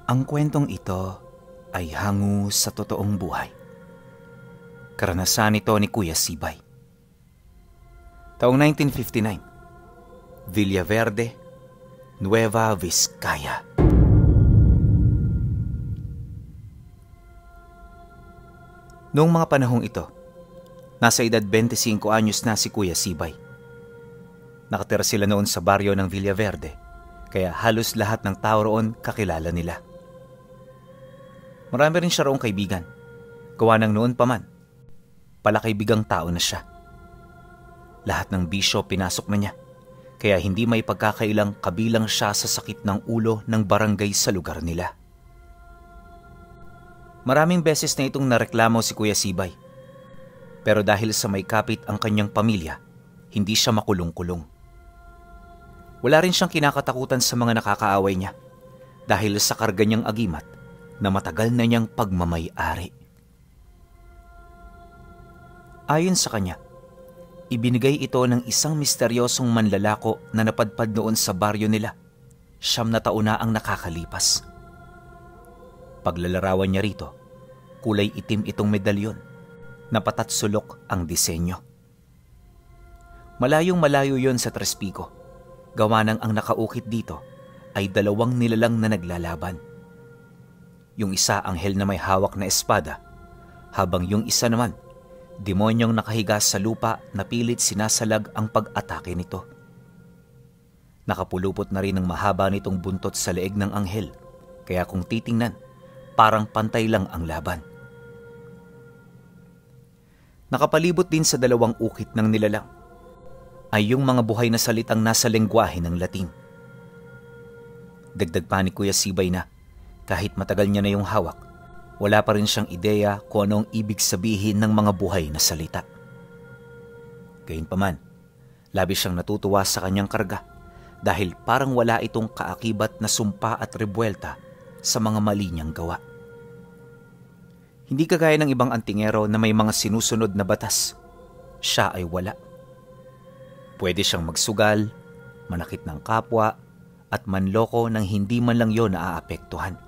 Ang kwentong ito ay hango sa totoong buhay. Karanasan ito ni Kuya Sibay. Taong 1959, Villaverde, Nueva Vizcaya. Noong mga panahong ito, nasa edad 25 anyos na si Kuya Sibay. Nakatira sila noon sa baryo ng Villaverde, kaya halos lahat ng tao roon kakilala nila. Marami rin siya roong kaibigan, gawa ng noon pa man, palakaibigang tao na siya. Lahat ng bisyo pinasok na niya, kaya hindi may pagkakailang kabilang siya sa sakit ng ulo ng barangay sa lugar nila. Maraming beses na itong nareklamo si Kuya Sibay, pero dahil sa may kapit ang kanyang pamilya, hindi siya makulong-kulong. Wala rin siyang kinakatakutan sa mga nakakaaway niya dahil sa karga niyang agimat na matagal na niyang pagmamay-ari. Ayon sa kanya, ibinigay ito ng isang misteryosong manlalako na napadpad noon sa baryo nila. 9 na taon na ang nakakalipas. Paglalarawan niya rito, kulay itim itong medalyon, na patatsulok ang disenyo. Malayong malayo yon sa Tres Pico, gawa ng ang nakaukit dito ay 2 nilalang na naglalaban. Yung isa anghel na may hawak na espada, habang yung isa naman, demonyong nakahiga sa lupa na pilit sinasalag ang pag-atake nito. Nakapulupot na rin ang mahaba nitong buntot sa leeg ng anghel, kaya kung titingnan, parang pantay lang ang laban. Nakapalibot din sa 2 ukit ng nilalang ay yung mga buhay na salitang nasa lengguwahe ng Latin. Dagdag pa ni Kuya Sibay na kahit matagal niya na yung hawak, wala pa rin siyang ideya kung anong ibig sabihin ng mga buhay na salita. Gayunpaman, labis siyang natutuwa sa kanyang karga dahil parang wala itong kaakibat na sumpa at rebuelta sa mga mali niyang gawa. Hindi kagaya ng ibang antingero na may mga sinusunod na batas, siya ay wala. Pwede siyang magsugal, manakit ng kapwa, at manloko nang hindi man lang yon naaapektuhan.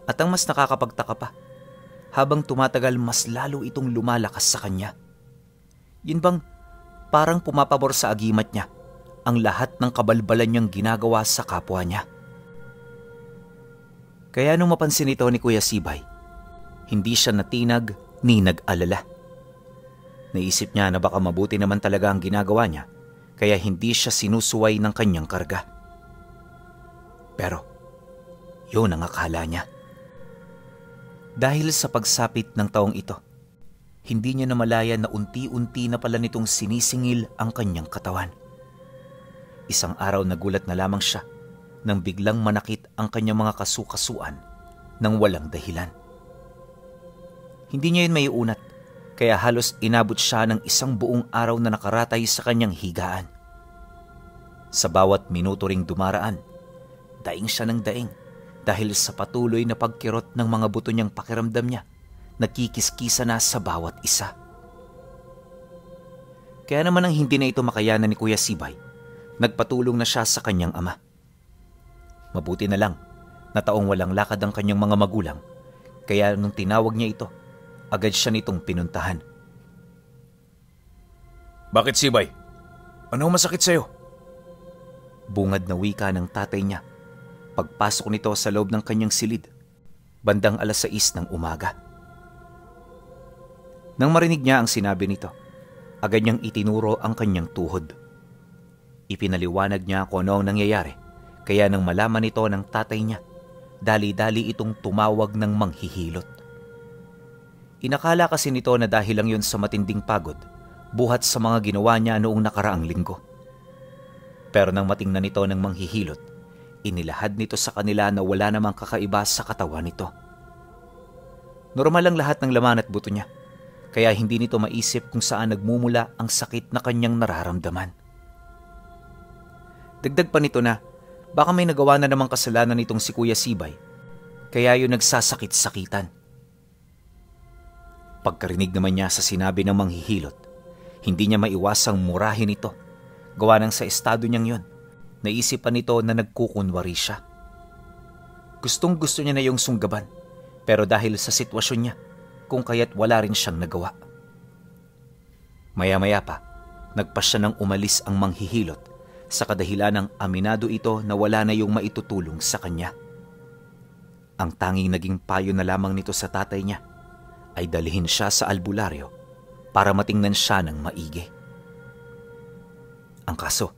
At ang mas nakakapagtaka pa, habang tumatagal mas lalo itong lumalakas sa kanya. Yun bang parang pumapabor sa agimat niya ang lahat ng kabalbalan niyang ginagawa sa kapwa niya. Kaya nung mapansin ito ni Kuya Sibay, hindi siya natinag ni nag-alala. Naisip niya na baka mabuti naman talaga ang ginagawa niya, kaya hindi siya sinusuway ng kanyang karga. Pero, yun ang akala niya. Dahil sa pagsapit ng taong ito, hindi niya namalaya na unti-unti na pala nitong sinisingil ang kanyang katawan. Isang araw nagulat na lamang siya nang biglang manakit ang kanyang mga kasukasuan ng walang dahilan. Hindi niya yun maiunat, kaya halos inabot siya ng 1 buong araw na nakaratay sa kanyang higaan. Sa bawat minuto ring dumaraan, daing siya ng daing dahil sa patuloy na pagkirot ng mga buto niyang pakiramdam niya, nakikiskisa na sa bawat isa. Kaya naman ang hindi na ito makayanan ni Kuya Sibay, nagpatulong na siya sa kanyang ama. Mabuti na lang na taong walang lakad ang kanyang mga magulang, kaya nung tinawag niya ito, agad siya nitong pinuntahan. Bakit, Sibay? Ano masakit sa'yo? Bungad na wika ng tatay niya pagpasok nito sa loob ng kanyang silid, bandang 6:00 ng umaga. Nang marinig niya ang sinabi nito, agad niyang itinuro ang kanyang tuhod. Ipinaliwanag niya kung ano ang nangyayari, kaya nang malaman nito ng tatay niya, dali-dali itong tumawag ng manghihilot. Inakala kasi nito na dahil lang yun sa matinding pagod, buhat sa mga ginawa niya noong nakaraang linggo. Pero nang matingnan nito ng manghihilot, inilahad nito sa kanila na wala namang kakaiba sa katawan nito. Normal lang lahat ng laman at buto niya, kaya hindi nito maisip kung saan nagmumula ang sakit na kanyang nararamdaman. Dagdag pa nito na baka may nagawa na namang kasalanan nitong si Kuya Sibay, kaya yun nagsasakit-sakitan. Pagkarinig naman niya sa sinabi ng manghihilot, hindi niya maiwasang murahin ito. Gawa ng sa estado niyang yon, naisipan nito na nagkukunwari siya. Gustong-gusto niya na yung sunggaban, pero dahil sa sitwasyon niya, kung kaya't wala rin siyang nagawa. Maya-maya pa, nagpasya nang umalis ang manghihilot sa kadahilan ng aminado ito na wala na yung maitutulong sa kanya. Ang tanging naging payo na lamang nito sa tatay niya ay dalhin siya sa albularyo para matingnan siya ng maigi. Ang kaso,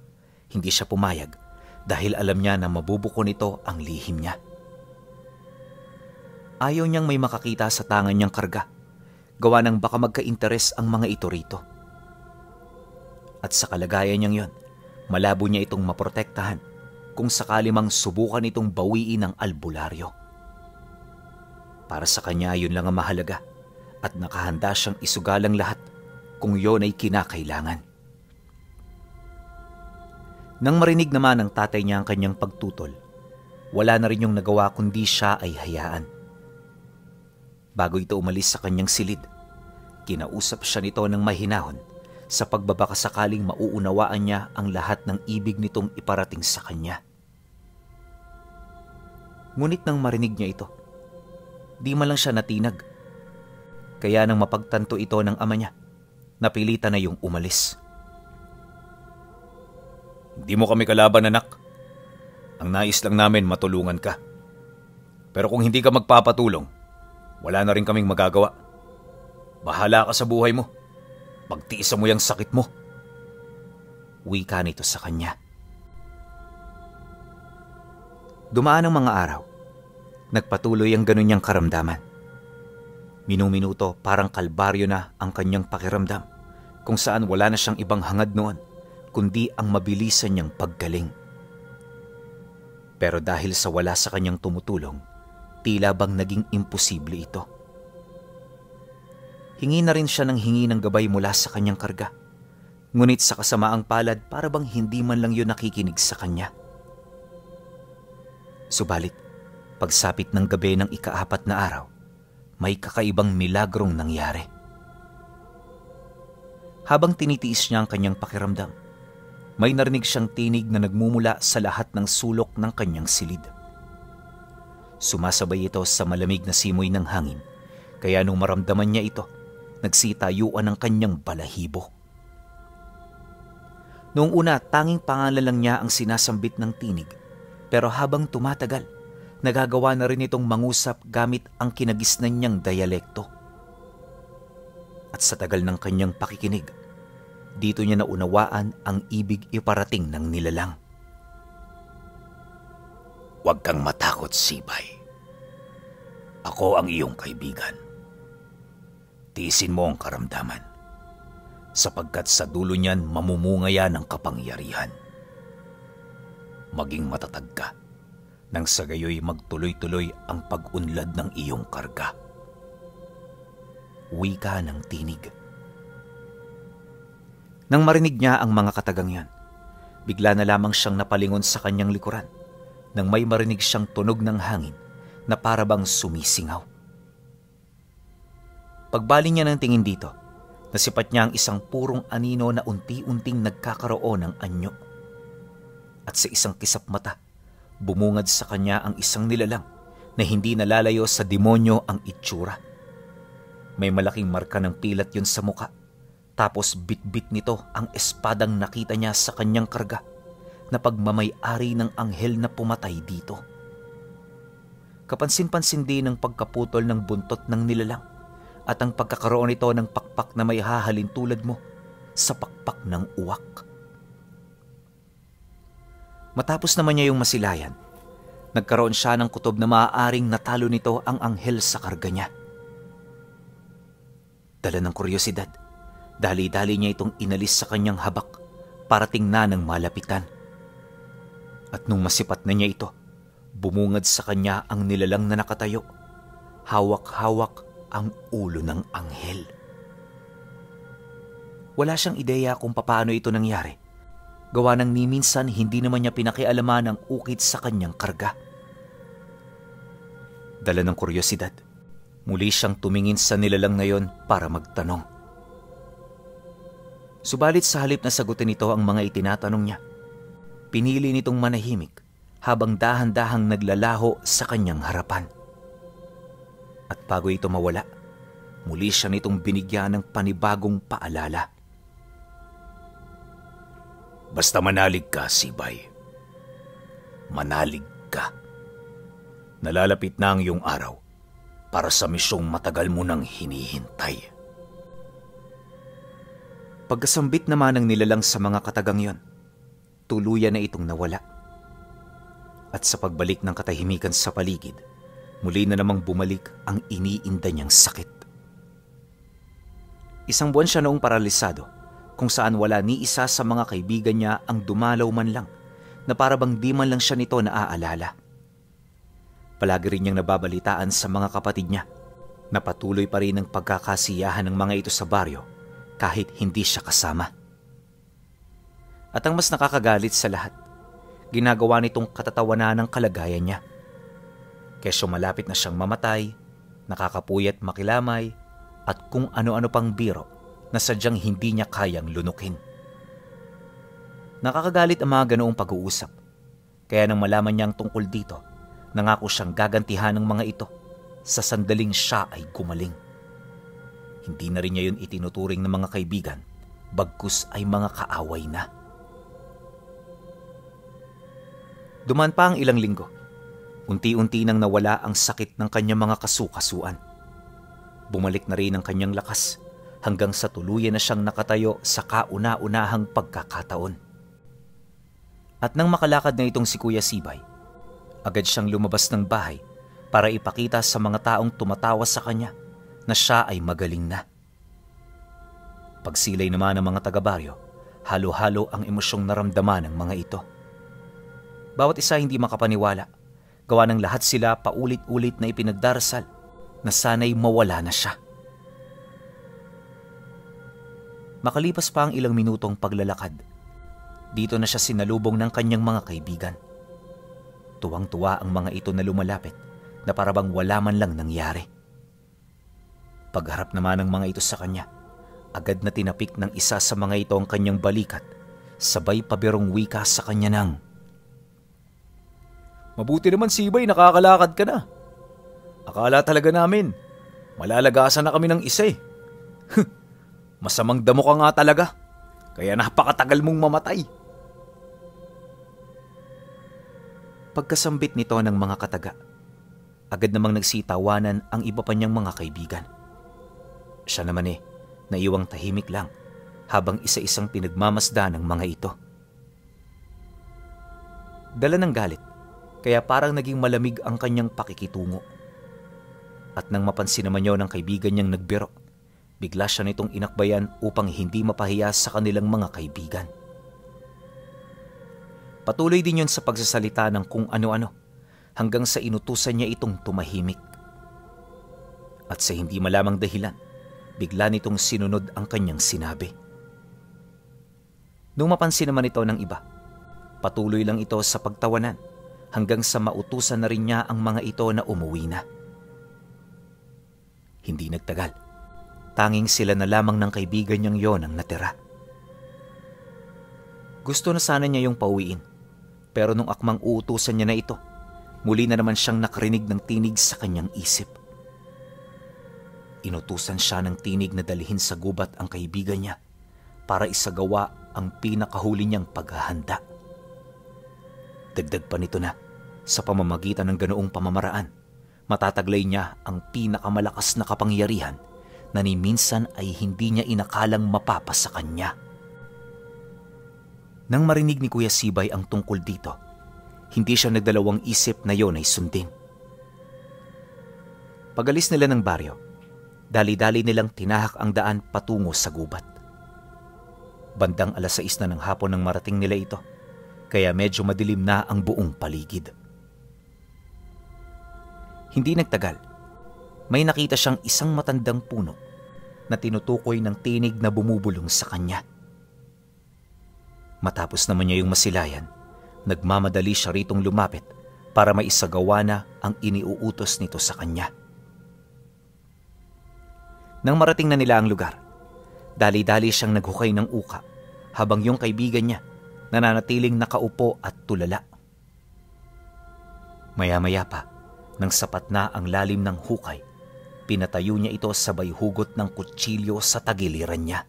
hindi siya pumayag dahil alam niya na mabubuko nito ang lihim niya. Ayaw niyang may makakita sa tangan niyang karga, gawa ng baka magka-interes ang mga ito rito. At sa kalagayan niyang yon, malabo niya itong maprotektahan kung sakali mang subukan itong bawiin ng albularyo. Para sa kanya yun lang ang mahalaga at nakahanda siyang isugalang lahat kung yon ay kinakailangan. Nang marinig naman ng tatay niya ang kanyang pagtutol, wala na rin yung nagawa kundi siya ay hayaan. Bago ito umalis sa kanyang silid, kinausap siya nito ng mahinahon sa pagbabaka sakaling mauunawaan niya ang lahat ng ibig nitong iparating sa kanya. Ngunit nang marinig niya ito, di man lang siya natinag. Kaya nang mapagtanto ito ng ama niya, napilitan na yung umalis. Hindi mo kami kalaban, anak. Ang nais lang namin matulungan ka. Pero kung hindi ka magpapatulong, wala na rin kaming magagawa. Bahala ka sa buhay mo. Pagtiisan mo yung sakit mo. Wika nito sa kanya. Dumaan ang mga araw. Nagpatuloy ang ganun niyang karamdaman. Minuminuto parang kalbaryo na ang kanyang pakiramdam, kung saan wala na siyang ibang hangad noon, kundi ang mabilisan niyang paggaling. Pero dahil sa wala sa kanyang tumutulong, tila bang naging imposible ito. Hingi na rin siya ng hingi ng gabay mula sa kanyang karga. Ngunit sa kasamaang palad, para bang hindi man lang yun nakikinig sa kanya. Subalit, pagsapit ng gabi ng ika-4 na araw, may kakaibang milagrong nangyari. Habang tinitiis niya ang kanyang pakiramdam, may narinig siyang tinig na nagmumula sa lahat ng sulok ng kanyang silid. Sumasabay ito sa malamig na simoy ng hangin, kaya nung maramdaman niya ito, nagsitayuan ang kanyang balahibo. Noong una, tanging pangalan lang niya ang sinasambit ng tinig, pero habang tumatagal, nagagawa na rin itong mangusap gamit ang kinagisnan niyang diyalekto. At sa tagal ng kanyang pakikinig, dito niya naunawaan ang ibig iparating ng nilalang. Huwag kang matakot, Sibay. Ako ang iyong kaibigan. Tiisin mo ang karamdaman, sapagkat sa dulo niyan mamumunga yan ang kapangyarihan. Maging matatag ka, nang sa gayoy magtuloy-tuloy ang pag-unlad ng iyong karga. Wika ng tinig. Nang marinig niya ang mga katagang yan, bigla na lamang siyang napalingon sa kanyang likuran nang may marinig siyang tunog ng hangin na para bang sumisingaw. Pagbaling niya ng tingin dito, nasipat niya ang isang purong anino na unti-unting nagkakaroon ng anyo. At sa isang kisap mata, bumungad sa kanya ang isang nilalang na hindi nalalayo sa demonyo ang itsura. May malaking marka ng pilat yun sa muka, tapos bit-bit nito ang espadang nakita niya sa kanyang karga na pagmamay-ari ng anghel na pumatay dito. Kapansin-pansin din ang pagkaputol ng buntot ng nilalang at ang pagkakaroon nito ng pakpak na may hahalin tulad mo sa pakpak ng uwak. Matapos naman niya yung masilayan, nagkaroon siya ng kutob na maaaring natalo nito ang anghel sa karga niya. Dala ng kuryosidad, dali-dali niya itong inalis sa kanyang habak para tingnan ng malapitan. At nung masipat na niya ito, bumungad sa kanya ang nilalang na nakatayo. Hawak-hawak ang ulo ng anghel. Wala siyang ideya kung paano ito nangyari. Gawa ng ni minsan hindi naman niya pinakialaman ang ukit sa kanyang karga. Dala ng kuryosidad, muli siyang tumingin sa nilalang na yon para magtanong. Subalit sa halip na sagutin nito ang mga itinatanong niya, pinili nitong manahimik habang dahan-dahang naglalaho sa kanyang harapan. At bago ito mawala, muli siya nitong binigyan ng panibagong paalala. Basta manalig ka, Sibay. Manalig ka. Nalalapit na ang iyong araw para sa misyong matagal mo nang hinihintay. Pagkasambit naman ng nilalang sa mga katagang yon, tuluyan na itong nawala. At sa pagbalik ng katahimikan sa paligid, muli na namang bumalik ang iniinda niyang sakit. Isang buwan siya noong paralisado, kung saan wala ni isa sa mga kaibigan niya ang dumalaw man lang, na parabang di man lang siya nito naaalala. Palagi rin niyang nababalitaan sa mga kapatid niya na patuloy pa rin ang pagkakasiyahan ng mga ito sa baryo kahit hindi siya kasama. At ang mas nakakagalit sa lahat, ginagawa nitong katatawanan ng kalagayan niya. Kesyo malapit na siyang mamatay, nakakapuyat makilamay, at kung ano-ano pang biro na sadyang hindi niya kayang lunukin. Nakakagalit ang mga ganoong pag-uusap, kaya nang malaman niyang tungkol dito, nangako siyang gagantihan ng mga ito sa sandaling siya ay gumaling. Hindi na rin niya yun itinuturing ng mga kaibigan, bagkus ay mga kaaway na. Dumaan pa ang ilang linggo. Unti-unti nang nawala ang sakit ng kanyang mga kasukasuan. Bumalik na rin ang kanyang lakas hanggang sa tuluyan na siyang nakatayo sa kauna-unahang pagkakataon. At nang makalakad na itong si Kuya Sibay, agad siyang lumabas ng bahay para ipakita sa mga taong tumatawa sa kanya na siya ay magaling na. Pagsilay naman ng mga taga-baryo, halo-halo ang emosyong naramdaman ng mga ito. Bawat isa hindi makapaniwala, gawa ng lahat sila paulit-ulit na ipinagdarasal na sana'y mawala na siya. Makalipas pa ang ilang minutong paglalakad, dito na siya sinalubong ng kanyang mga kaibigan. Tuwang-tuwa ang mga ito na lumalapit na parabang wala man lang nangyari. Pagharap naman ng mga ito sa kanya, agad na tinapik ng isa sa mga ito ang kanyang balikat, sabay pabirong wika sa kanya ng, Mabuti naman, Sibay, nakakalakad ka na. Akala talaga namin, malalagasan na kami ng isa eh. Masamang damo ka nga talaga, kaya napakatagal mong mamatay. Pagkasambit nito ng mga kataga, agad namang nagsitawanan ang iba pa niyang mga kaibigan. Siya naman naiwang tahimik lang habang isa-isang pinagmamasdan ng mga ito. Dala ng galit, kaya parang naging malamig ang kanyang pakikitungo. At nang mapansin naman niyo ng kaibigan niyang nagbiro, bigla siya nitong inakbayan upang hindi mapahiya sa kanilang mga kaibigan. Patuloy din yon sa pagsasalita ng kung ano-ano hanggang sa inutusan niya itong tumahimik. At sa hindi malamang dahilan, bigla nitong sinunod ang kanyang sinabi. Nung mapansin naman ito ng iba, patuloy lang ito sa pagtawanan hanggang sa mautusan na rin niya ang mga ito na umuwi na. Hindi nagtagal, tanging sila na lamang ng kaibigan niyang yon ang natira. Gusto na sana niya yung pauwiin, pero nung akmang uutusan niya na ito, muli na naman siyang nakarinig ng tinig sa kanyang isip. Inutusan siya ng tinig na dalhin sa gubat ang kaibigan niya para isagawa ang pinakahuli niyang paghahanda. Dagdag pa nito na, sa pamamagitan ng ganoong pamamaraan, matataglay niya ang pinakamalakas na kapangyarihan na ni minsan ay hindi niya inakalang mapapa sa kanya. Nang marinig ni Kuya Sibay ang tungkol dito, hindi siya nagdalawang isip na yon ay sundin. Pagalis nila ng baryo, dali-dali nilang tinahak ang daan patungo sa gubat. Bandang 6:00 na ng hapon nang marating nila ito, kaya medyo madilim na ang buong paligid. Hindi nagtagal, may nakita siyang isang matandang puno na tinutukoy ng tinig na bumubulong sa kanya. Matapos naman niya yung masilayan, nagmamadali siya ritong lumapit para maisagawa na ang iniuutos nito sa kanya. Nang marating na nila ang lugar, dali-dali siyang naghukay ng uka habang yung kaibigan niya nananatiling nakaupo at tulala. Maya-maya pa, nang sapat na ang lalim ng hukay, pinatayo niya ito sabay hugot ng kutsilyo sa tagiliran niya.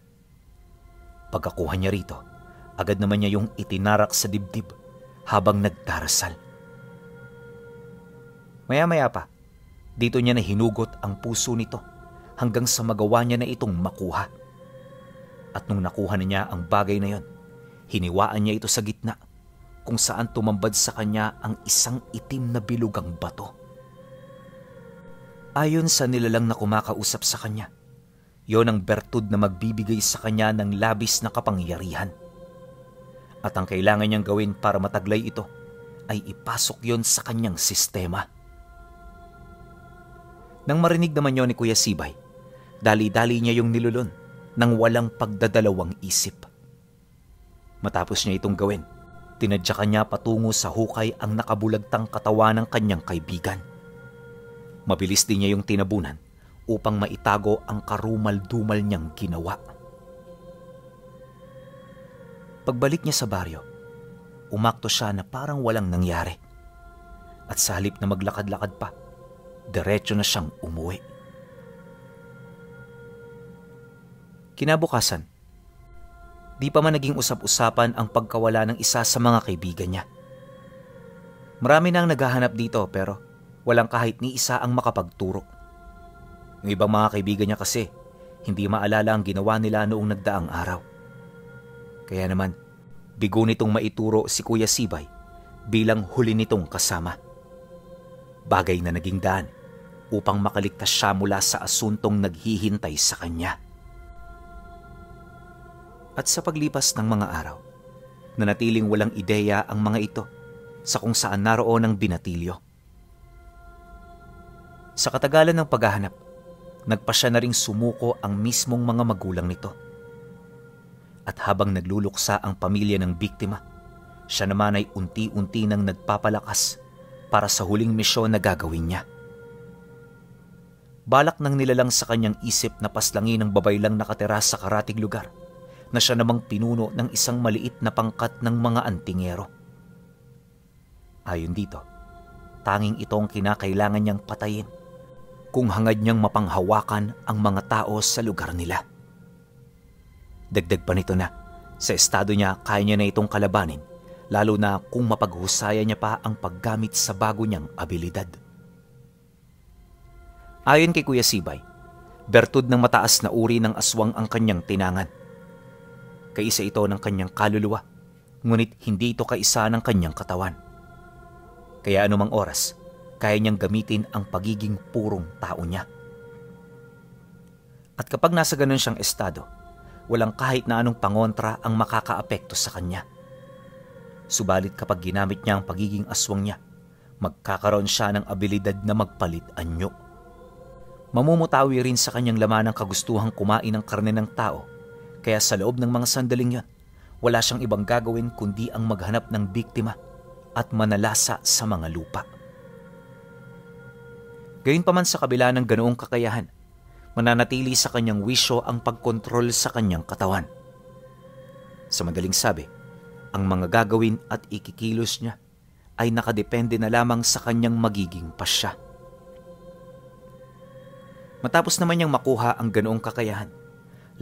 Pagkakuha niya rito, agad naman niya yung itinarak sa dibdib habang nagdarasal. Maya-maya pa, dito niya na hinugot ang puso nito hanggang sa magawa niya na itong makuha. At nung nakuha na niya ang bagay na yon, hiniwaan niya ito sa gitna kung saan tumambad sa kanya ang isang itim na bilugang bato. Ayon sa nilalang na kumakausap sa kanya, yon ang bertud na magbibigay sa kanya ng labis na kapangyarihan. At ang kailangan niyang gawin para mataglay ito ay ipasok yon sa kanyang sistema. Nang marinig naman yon ni Kuya Sibay, dali-dali niya yung nilulon nang walang pagdadalawang isip. Matapos niya itong gawin, tinadyakan niya patungo sa hukay ang nakabulagtang katawan ng kanyang kaibigan. Mabilis din niya yung tinabunan upang maitago ang karumal-dumal niyang ginawa. Pagbalik niya sa baryo, umakto siya na parang walang nangyari. At sa halip na maglakad-lakad pa, diretso na siyang umuwi. Kinabukasan, di pa man naging usap-usapan ang pagkawala ng isa sa mga kaibigan niya. Marami nang naghahanap dito pero walang kahit ni isa ang makapagturo. Yung ibang mga kaibigan niya kasi hindi maalala ang ginawa nila noong nagdaang araw. Kaya naman, bigo nitong maituro si Kuya Sibay bilang huli nitong kasama. Bagay na naging daan upang makaligtas siya mula sa asuntong naghihintay sa kanya. At sa paglipas ng mga araw, nanatiling walang ideya ang mga ito sa kung saan naroon ang binatilyo. Sa katagalan ng paghahanap, nagpasya na ring sumuko ang mismong mga magulang nito. At habang nagluluksa ang pamilya ng biktima, siya naman ay unti-unti nang nagpapalakas para sa huling misyon na gagawin niya. Balak nang nilalang sa kanyang isip na paslangin ang babae lang nakatira sa karatig lugar na siya namang pinuno ng isang maliit na pangkat ng mga antingero. Ayon dito, tanging ito ang kinakailangan niyang patayin kung hangad niyang mapanghawakan ang mga tao sa lugar nila. Dagdag pa nito na, sa estado niya kaya niya na itong kalabanin, lalo na kung mapaghusaya niya pa ang paggamit sa bago niyang abilidad. Ayon kay Kuya Sibay, bertud ng mataas na uri ng aswang ang kanyang tinangan. Kaisa ito ng kanyang kaluluwa, ngunit hindi ito kaisa ng kanyang katawan. Kaya anumang oras, kaya niyang gamitin ang pagiging purong tao niya. At kapag nasa ganun siyang estado, walang kahit na anong pangontra ang makakaapekto sa kanya. Subalit kapag ginamit niya ang pagiging aswang niya, magkakaroon siya ng abilidad na magpalit anyo. Mamumutawi rin sa kanyang laman ang kagustuhang kumain ng karne ng tao, kaya sa loob ng mga sandaling yon, wala siyang ibang gagawin kundi ang maghanap ng biktima at manalasa sa mga lupa. Gayunpaman sa kabila ng ganoong kakayahan, mananatili sa kanyang wisyo ang pagkontrol sa kanyang katawan. Sa madaling sabi, ang mga gagawin at ikikilos niya ay nakadepende na lamang sa kanyang magiging pasya. Matapos naman niyang makuha ang ganoong kakayahan,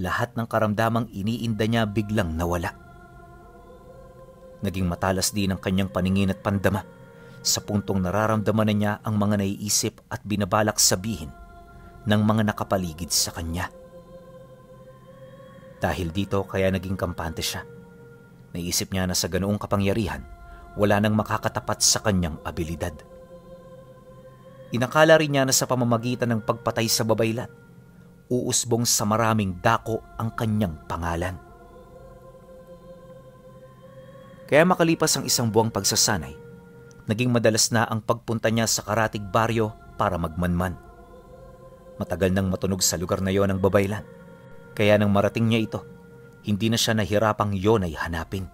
lahat ng karamdamang iniinda niya biglang nawala. Naging matalas din ang kanyang paningin at pandama sa puntong nararamdaman na niya ang mga naiisip at binabalak sabihin ng mga nakapaligid sa kanya. Dahil dito kaya naging kampante siya. Naisip niya na sa ganoong kapangyarihan, wala nang makakatapat sa kanyang abilidad. Inakala rin niya na sa pamamagitan ng pagpatay sa babaylan, uusbong sa maraming dako ang kanyang pangalan. Kaya makalipas ang isang buwang pagsasanay, naging madalas na ang pagpunta niya sa karatig baryo para magmanman. Matagal nang matunog sa lugar na yon ang babaylan, kaya nang marating niya ito, hindi na siya nahirapang yon ay hanapin.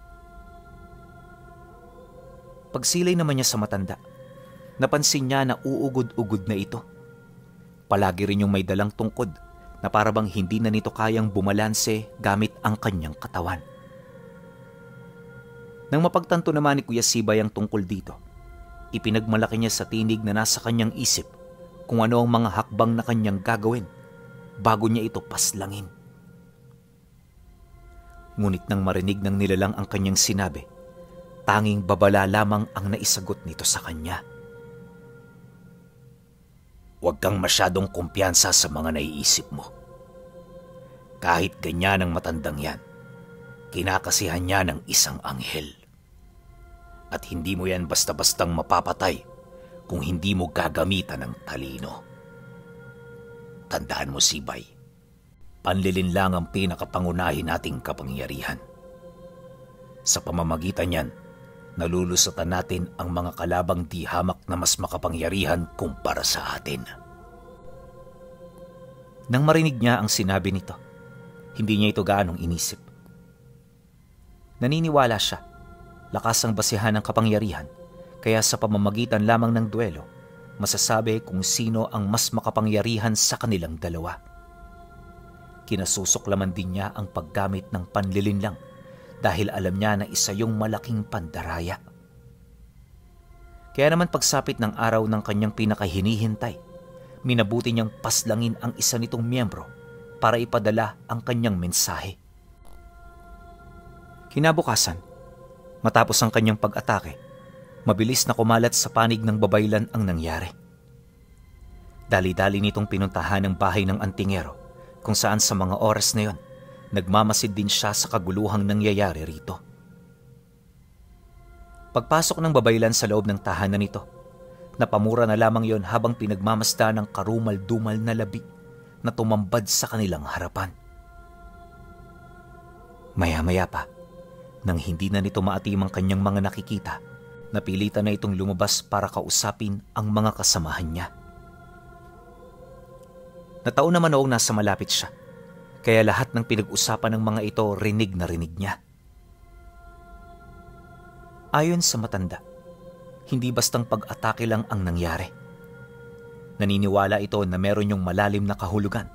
Pagsilay naman niya sa matanda, napansin niya na uugod-ugod na ito. Palagi rin yung may dalang tungkod na parabang hindi na nito kayang bumalanse gamit ang kanyang katawan. Nang mapagtanto naman ni Kuya Sibay ang tungkol dito, ipinagmalaki niya sa tinig na nasa kanyang isip kung ano ang mga hakbang na kanyang gagawin bago niya ito paslangin. Ngunit nang marinig ng nilalang ang kanyang sinabi, tanging babala lamang ang naisagot nito sa kanya. Huwag kang masyadong kumpiyansa sa mga naiisip mo. Kahit ganyan ang matandang yan, kinakasihan niya ng isang anghel. At hindi mo yan basta-bastang mapapatay kung hindi mo gagamitan ng talino. Tandaan mo, Sibay, panlilin lang ang pinakapangunahin nating kapangyarihan. Sa pamamagitan niyan, nalulusutan natin ang mga kalabang di hamak na mas makapangyarihan kumpara sa atin. Nang marinig niya ang sinabi nito, hindi niya ito gaanong inisip. Naniniwala siya, lakas ang basihan ng kapangyarihan, kaya sa pamamagitan lamang ng duelo, masasabi kung sino ang mas makapangyarihan sa kanilang dalawa. Kinasusuklaman din niya ang paggamit ng panlilinlang dahil alam niya na isa yung malaking pandaraya. Kaya naman pagsapit ng araw ng kanyang pinakahinihintay, minabuti niyang paslangin ang isa nitong miyembro para ipadala ang kanyang mensahe. Kinabukasan, matapos ang kanyang pag-atake, mabilis na kumalat sa panig ng babaylan ang nangyari. Dali-dali nitong pinuntahan ang bahay ng antingero kung saan sa mga oras na yon, nagmamasid din siya sa kaguluhang nangyayari rito. Pagpasok ng babaylan sa loob ng tahanan nito, napamura na lamang yon habang pinagmamasda ng karumal-dumal na labi na tumambad sa kanilang harapan. Maya-maya pa, nang hindi na nito maatim ang kanyang mga nakikita, napilitan na itong lumabas para kausapin ang mga kasamahan niya. Nataon naman noong nasa malapit siya, kaya lahat ng pinag-usapan ng mga ito rinig na rinig niya. Ayon sa matanda, hindi bastang pag-atake lang ang nangyari. Naniniwala ito na meron yung malalim na kahulugan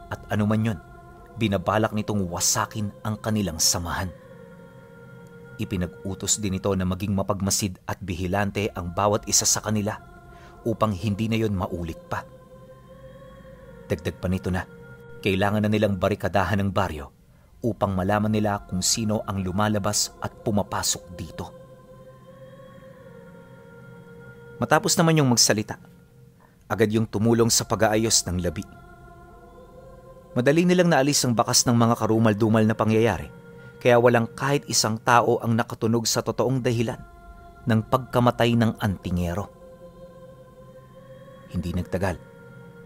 at anuman yun, binabalak nitong wasakin ang kanilang samahan. Ipinag-utos din ito na maging mapagmasid at bihilante ang bawat isa sa kanila upang hindi na yon maulit pa. Dagdag pa nito na, kailangan na nilang barikadahan ng baryo upang malaman nila kung sino ang lumalabas at pumapasok dito. Matapos naman yung magsalita, agad yung tumulong sa pag-aayos ng labi. Madali nilang naalis ang bakas ng mga karumal-dumal na pangyayari, kaya walang kahit isang tao ang nakatunog sa totoong dahilan ng pagkamatay ng antingero. Hindi nagtagal,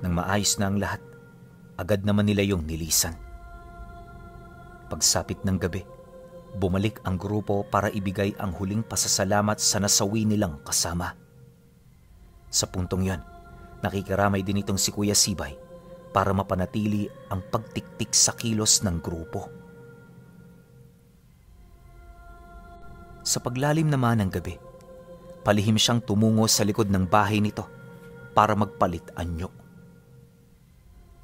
nang maayos na ang lahat, agad naman nila yung nilisan. Pagsapit ng gabi, bumalik ang grupo para ibigay ang huling pasasalamat sa nasawi nilang kasama. Sa puntong yon, nakikiramay din itong si Kuya Sibay para mapanatili ang pagtiktik sa kilos ng grupo. Sa paglalim naman ng gabi, palihim siyang tumungo sa likod ng bahay nito para magpalit anyo.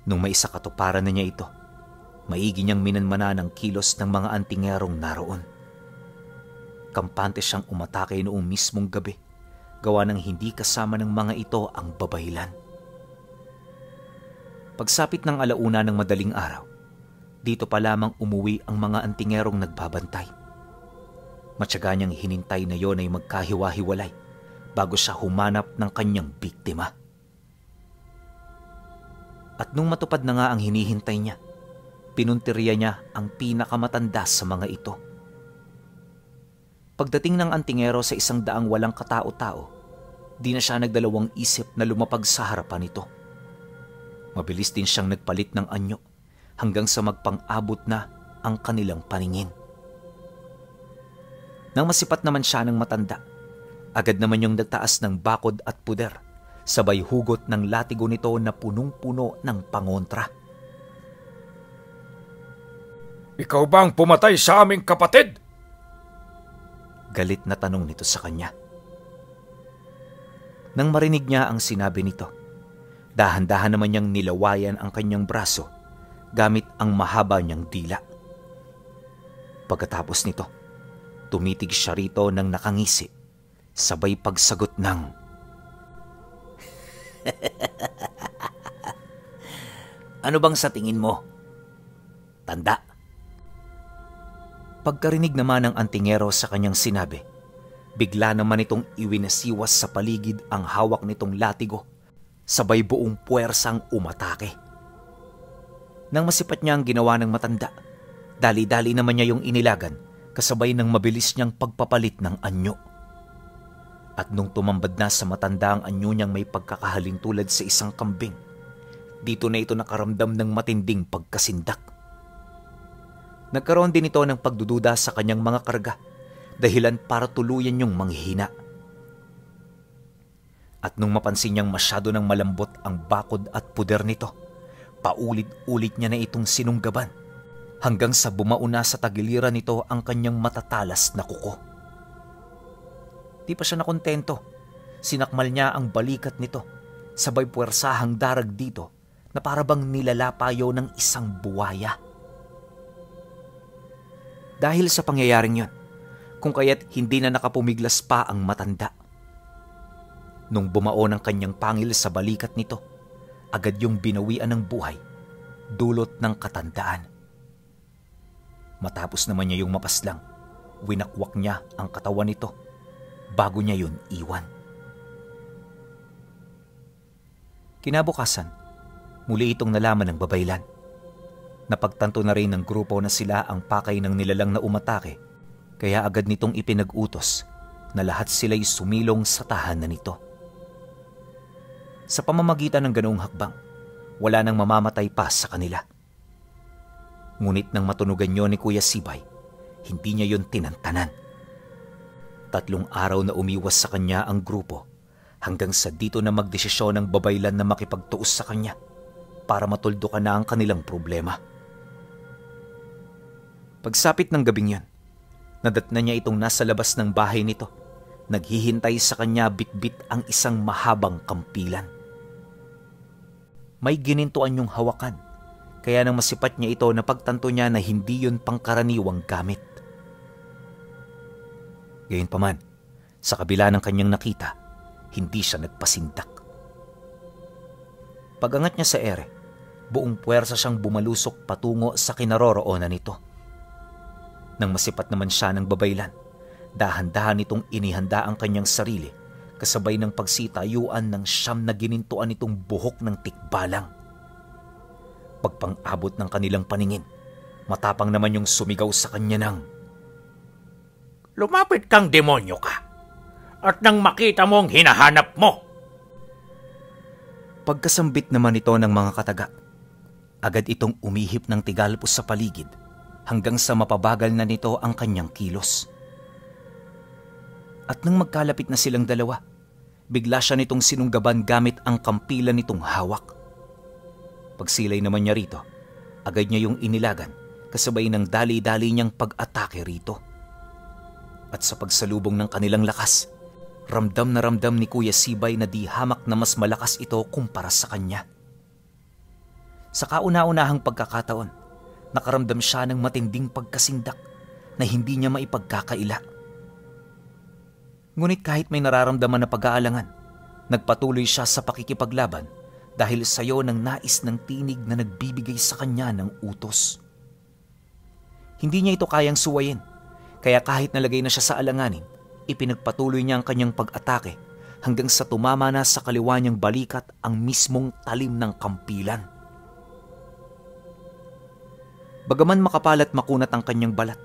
Nung may isa katuparan na niya ito, maigi niyang minanmana ng kilos ng mga antingerong naroon. Kampante siyang umatake noong mismong gabi, gawa ng hindi kasama ng mga ito ang babaylan. Pagsapit ng alauna ng madaling araw, dito pa lamang umuwi ang mga antingerong nagbabantay. Matyaga niyang hinintay na yon ay magkahiwa-hiwalay bago siya humanap ng kanyang biktima. At nung matupad na nga ang hinihintay niya, pinuntirya niya ang pinakamatanda sa mga ito. Pagdating ng antingero sa 100 walang katao-tao, di na siya nagdalawang isip na lumapag sa harapan nito. Mabilis din siyang nagpalit ng anyo hanggang sa magpang-abot na ang kanilang paningin. Nang masipat naman siya ng matanda, agad naman yung nagtaas ng bakod at puder, sabay hugot ng latigo nito na punong-puno ng pangontra. Ikaw ba ang pumatay sa aming kapatid? Galit na tanong nito sa kanya. Nang marinig niya ang sinabi nito, dahan-dahan naman niyang nilawayan ang kanyang braso gamit ang mahaba niyang dila. Pagkatapos nito, tumitig siya rito ng nakangisi, sabay pagsagot ng, "Ano bang sa tingin mo? Tanda." Pagkarinig naman ng antingero sa kanyang sinabi, bigla naman itong iwinasiwas sa paligid ang hawak nitong latigo, sabay buong puwersang umatake. Nang masipat niya ang ginawa ng matanda, dali-dali naman niya yung inilagan kasabay ng mabilis niyang pagpapalit ng anyo. At nung tumambad na sa matanda ang anyo niyang may pagkakahalin tulad sa isang kambing, dito na ito nakaramdam ng matinding pagkasindak. Nagkaroon din ito ng pagdududa sa kanyang mga karga, dahilan para tuluyan niyong manghihina. At nung mapansin niyang masyado ng malambot ang bakod at puder nito, paulit-ulit niya na itong sinunggaban hanggang sa bumauna sa tagiliran nito ang kanyang matatalas na kuko. Di pa siya nakontento. Sinakmal niya ang balikat nito, sabay puwersahang darag dito na parabang nilalapayo ng isang buwaya. Dahil sa pangyayaring yon, kung kaya't hindi na nakapumiglas pa ang matanda. Nung bumao ng kanyang pangil sa balikat nito, agad yung binawian ng buhay, dulot ng katandaan. Matapos naman niya yung mapaslang, winakwak niya ang katawan nito bago niya yun iwan. Kinabukasan, muli itong nalaman ng babaylan. Napagtanto na rin ng grupo na sila ang pakay ng nilalang na umatake, kaya agad nitong ipinag-utos na lahat sila'y sumilong sa tahanan nito. Sa pamamagitan ng ganoong hakbang, wala nang mamamatay pa sa kanila. Ngunit nang matunugan yun ni Kuya Sibay, hindi niya yun tinantanan. 3 araw na umiwas sa kanya ang grupo hanggang sa dito na magdesisyon ng babaylan na makipagtuos sa kanya para matuldukan na ang kanilang problema. Pagsapit ng gabing yun, nadatna niya itong nasa labas ng bahay nito. Naghihintay sa kanya bitbit ang isang mahabang kampilan. May ginintuan yung hawakan, kaya nang masipat niya ito napagtanto niya na hindi yun pangkaraniwang gamit. Gayunpaman, sa kabila ng kanyang nakita, hindi siya nagpasindak. Pagangat niya sa ere, buong puwersa siyang bumalusok patungo sa kinaroroonan nito. Nang masipat naman siya ng babaylan, dahan-dahan itong inihanda ang kanyang sarili kasabay ng pagsitayuan ng 9 na ginintuan nitong buhok ng tikbalang. Pagpang-abot ng kanilang paningin, matapang naman yung sumigaw sa kanya ng, "Lumapit kang demonyo ka, at nang makita mo ang hinahanap mo." Pagkasambit naman ito ng mga kataga, agad itong umihip ng tigalpos sa paligid hanggang sa mapabagal na nito ang kanyang kilos. At nang magkalapit na silang dalawa, bigla siya nitong sinunggaban gamit ang kampilan nitong hawak. Pagsilay naman niya rito, agad niya yung inilagan kasabay ng dali-dali niyang pag-atake rito. At sa pagsalubong ng kanilang lakas, ramdam na ramdam ni Kuya Sibay na di hamak na mas malakas ito kumpara sa kanya. Sa kauna-unahang pagkakataon, nakaramdam siya ng matinding pagkasindak na hindi niya maipagkakaila. Ngunit kahit may nararamdaman na pag-aalangan, nagpatuloy siya sa pakikipaglaban dahil sayo ng nais ng tinig na nagbibigay sa kanya ng utos. Hindi niya ito kayang suwayin, kaya kahit nalagay na siya sa alanganin, ipinagpatuloy niya ang kanyang pag-atake hanggang sa tumama na sa kaliwa niyang balikat ang mismong talim ng kampilan. Bagaman makapal at makunat ang kanyang balat,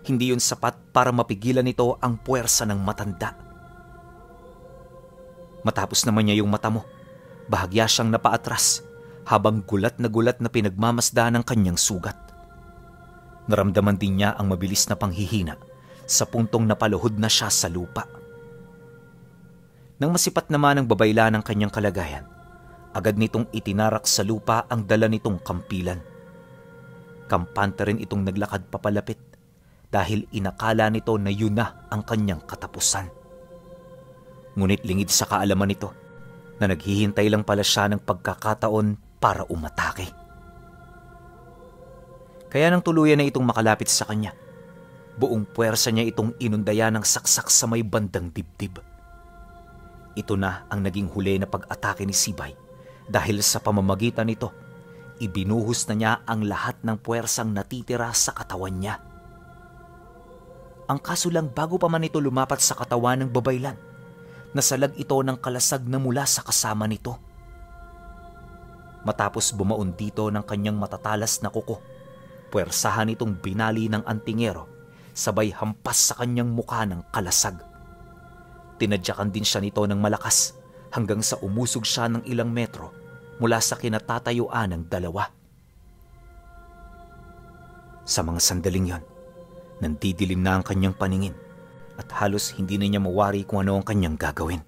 hindi yun sapat para mapigilan nito ang puwersa ng matanda. Matapos naman niya yung mata mo, bahagya siyang napaatras habang gulat na pinagmamasda ng kanyang sugat. Naramdaman din niya ang mabilis na panghihina sa puntong napaluhod na siya sa lupa. Nang masipat naman ang babayla ng kanyang kalagayan, agad nitong itinarak sa lupa ang dala nitong kampilan. Kampante rin itong naglakad papalapit dahil inakala nito na yun na ang kanyang katapusan. Ngunit lingid sa kaalaman nito na naghihintay lang pala siya ng pagkakataon para umatake. Kaya nang tuluyan na itong makalapit sa kanya, Buong puwersa niya itong inundaya ng saksak sa may bandang dibdib. Ito na ang naging huli na pag-atake ni Sibay dahil sa pamamagitan nito, ibinuhos na niya ang lahat ng puwersang natitira sa katawan niya. Ang kaso lang bago pa man ito lumapat sa katawan ng babaylan, nasalag ito ng kalasag na mula sa kasama nito. Matapos bumaon dito ng kanyang matatalas na kuko, puwersahan itong binali ng antingero, sabay hampas sa kanyang mukha ng kalasag. Tinadyakan din siya nito ng malakas hanggang sa umusog siya ng ilang metro mula sa kinatatayuan ng dalawa. Sa mga sandaling yon, nandidilim na ang kanyang paningin at halos hindi na niya mawari kung ano ang kanyang gagawin.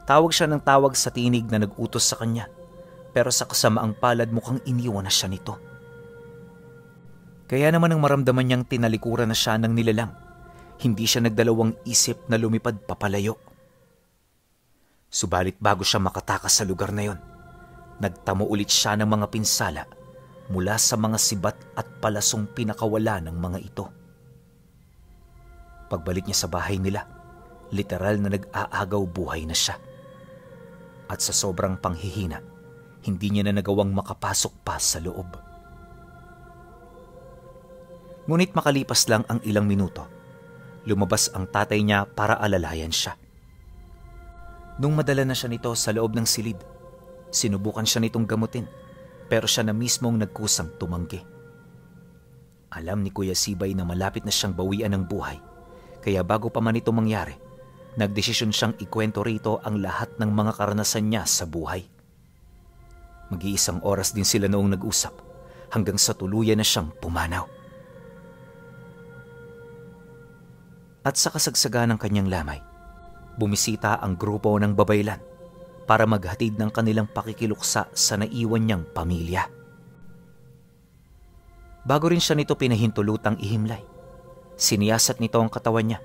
Tawag siya ng tawag sa tinig na nag-utos sa kanya, pero sa kasamaang palad mukhang iniwan na siya nito. Kaya naman ang maramdaman niyang tinalikuran na siya ng nilalang, hindi siya nagdalawang isip na lumipad papalayo. Subalit bago siya makatakas sa lugar na yon, nagtamo ulit siya ng mga pinsala mula sa mga sibat at palasong pinakawala ng mga ito. Pagbalik niya sa bahay nila, literal na nag-aagaw buhay na siya. At sa sobrang panghihina, hindi niya na nagawang makapasok pa sa loob. Ngunit makalipas lang ang ilang minuto, lumabas ang tatay niya para alalayan siya. Nung madala na siya nito sa loob ng silid, sinubukan siya nitong gamutin, pero siya na mismong nagkusang tumanggi. Alam ni Kuya Sibay na malapit na siyang bawian ng buhay, kaya bago pa man ito mangyari, nagdesisyon siyang ikwento rito ang lahat ng mga karanasan niya sa buhay. Mag-iisang oras din sila noong nag-usap, hanggang sa tuluyan na siyang pumanaw. At sa kasagsagan ng kanyang lamay, bumisita ang grupo ng babaylan para maghatid ng kanilang pakikiluksa sa naiwan niyang pamilya. Bago rin siya nito pinahintulutang ihimlay, siniyasat nito ang katawan niya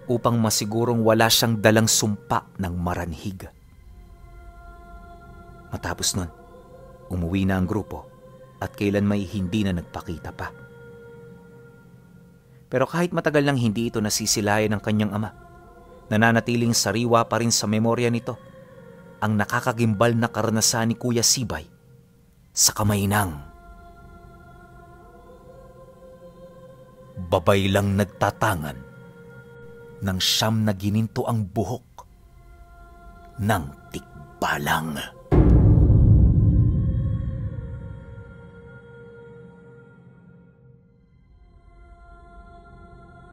upang masigurong wala siyang dalang sumpa ng maranhig. Matapos nun, umuwi na ang grupo at kailan may hindi na nagpakita pa. Pero kahit matagal nang hindi ito nasisilayan ng kanyang ama, nananatiling sariwa pa rin sa memorya nito ang nakakagimbal na karanasan ni Kuya Sibay sa kamay ng babaylang nagtatangan ng siyam na gininto ang buhok ng tikbalang.